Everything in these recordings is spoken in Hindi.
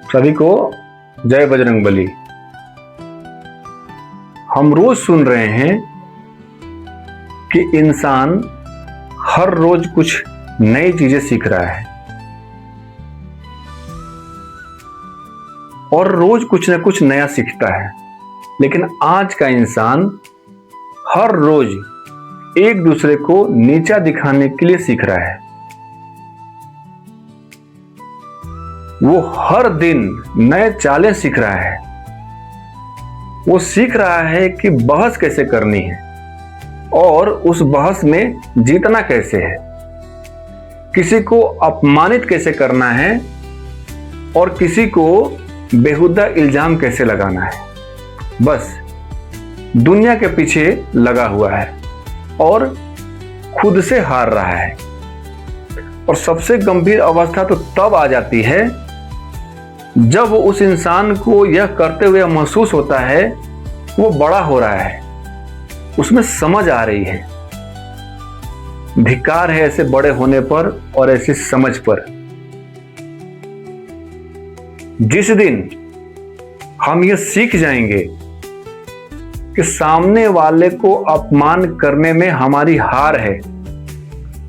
सभी को जय बजरंगबली। हम रोज सुन रहे हैं कि इंसान हर रोज कुछ नई चीजें सीख रहा है और रोज कुछ न कुछ नया सीखता है। लेकिन आज का इंसान हर रोज एक दूसरे को नीचा दिखाने के लिए सीख रहा है। वो हर दिन नए चालें सीख रहा है। वो सीख रहा है कि बहस कैसे करनी है और उस बहस में जीतना कैसे है, किसी को अपमानित कैसे करना है और किसी को बेहुदा इल्जाम कैसे लगाना है। बस दुनिया के पीछे लगा हुआ है और खुद से हार रहा है। और सबसे गंभीर अवस्था तो तब आ जाती है जब उस इंसान को यह करते हुए महसूस होता है वो बड़ा हो रहा है, उसमें समझ आ रही है। धिक्कार है ऐसे बड़े होने पर और ऐसी समझ पर। जिस दिन हम ये सीख जाएंगे कि सामने वाले को अपमान करने में हमारी हार है,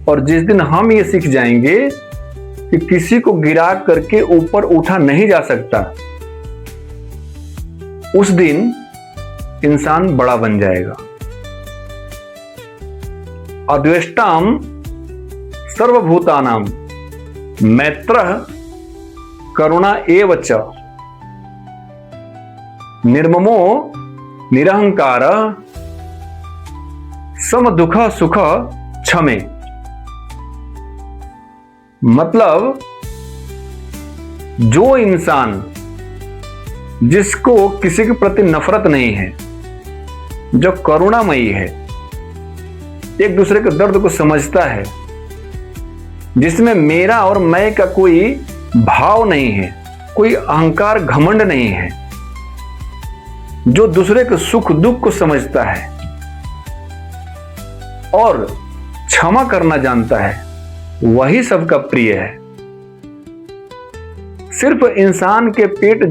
और जिस दिन हम ये सीख जाएंगे कि किसी को गिरा करके ऊपर उठा नहीं जा सकता, उस दिन इंसान बड़ा बन जाएगा। अद्वेष्टाम सर्वभूतानाम मैत्रः करुणा एव च निर्ममो निरहंकार सम दुख सुख क्षमे। मतलब जो इंसान जिसको किसी के प्रति नफरत नहीं है, जो करुणामयी है, एक दूसरे के दर्द को समझता है, जिसमें मेरा और मैं का कोई भाव नहीं है, कोई अहंकार घमंड नहीं है, जो दूसरे के सुख दुख को समझता है और क्षमा करना जानता है, वही सबका प्रिय है। सिर्फ इंसान के पेट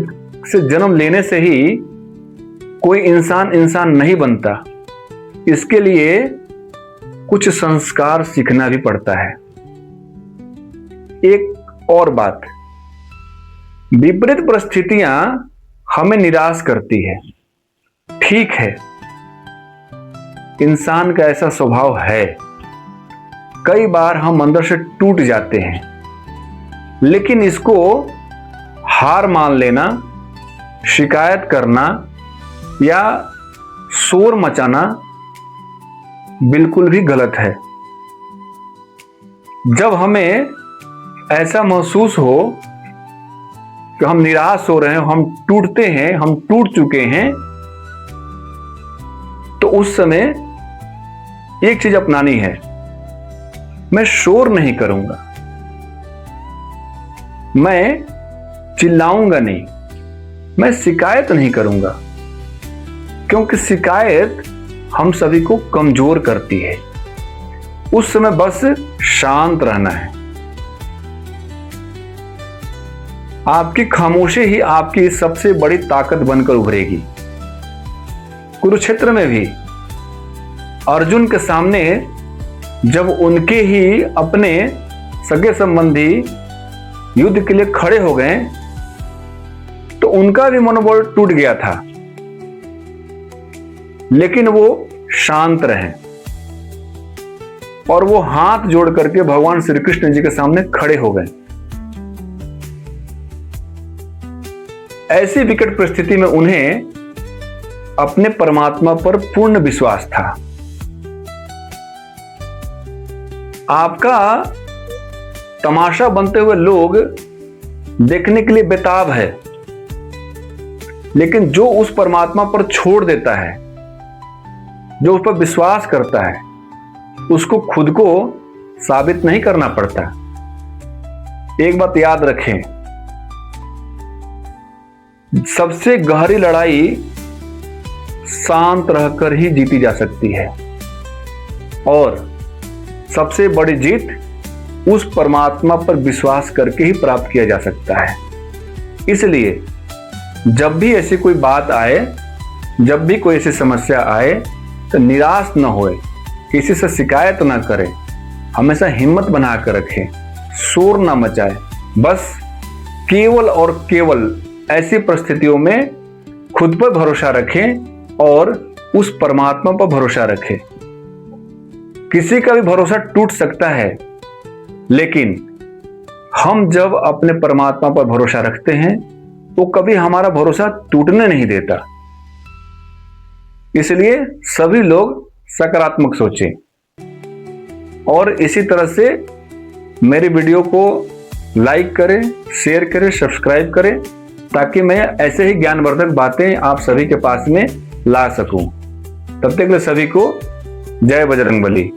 से जन्म लेने से ही कोई इंसान इंसान नहीं बनता। इसके लिए कुछ संस्कार सीखना भी पड़ता है। एक और बात, विपरीत परिस्थितियां हमें निराश करती है। ठीक है, इंसान का ऐसा स्वभाव है। कई बार हम अंदर से टूट जाते हैं, लेकिन इसको हार मान लेना, शिकायत करना या शोर मचाना बिल्कुल भी गलत है। जब हमें ऐसा महसूस हो कि हम निराश हो रहे हैं, हम टूटते हैं, हम टूट चुके हैं, तो उस समय एक चीज अपनानी है। मैं शोर नहीं करूंगा, मैं चिल्लाऊंगा नहीं, मैं शिकायत नहीं करूंगा, क्योंकि शिकायत हम सभी को कमजोर करती है। उस समय बस शांत रहना है। आपकी खामोशी ही आपकी सबसे बड़ी ताकत बनकर उभरेगी। कुरुक्षेत्र में भी अर्जुन के सामने जब उनके ही अपने सगे संबंधी युद्ध के लिए खड़े हो गए तो उनका भी मनोबल टूट गया था, लेकिन वो शांत रहे और वो हाथ जोड़ करके भगवान श्री कृष्ण जी के सामने खड़े हो गए। ऐसी विकट परिस्थिति में उन्हें अपने परमात्मा पर पूर्ण विश्वास था। आपका तमाशा बनते हुए लोग देखने के लिए बेताब है, लेकिन जो उस परमात्मा पर छोड़ देता है, जो उस पर विश्वास करता है, उसको खुद को साबित नहीं करना पड़ता। एक बात याद रखें, सबसे गहरी लड़ाई शांत रहकर ही जीती जा सकती है और सबसे बड़ी जीत उस परमात्मा पर विश्वास करके ही प्राप्त किया जा सकता है। इसलिए जब भी ऐसी कोई बात आए, जब भी कोई ऐसी समस्या आए तो निराश न होए, किसी से शिकायत ना करें, हमेशा हिम्मत बना कर रखें, शोर ना मचाए। बस केवल और केवल ऐसी परिस्थितियों में खुद पर भरोसा रखें और उस परमात्मा पर भरोसा रखें। किसी का भी भरोसा टूट सकता है, लेकिन हम जब अपने परमात्मा पर भरोसा रखते हैं तो कभी हमारा भरोसा टूटने नहीं देता। इसलिए सभी लोग सकारात्मक सोचें और इसी तरह से मेरी वीडियो को लाइक करें, शेयर करें, सब्सक्राइब करें, ताकि मैं ऐसे ही ज्ञानवर्धक बातें आप सभी के पास में ला सकूं। तब तक के लिए सभी को जय बजरंगबली।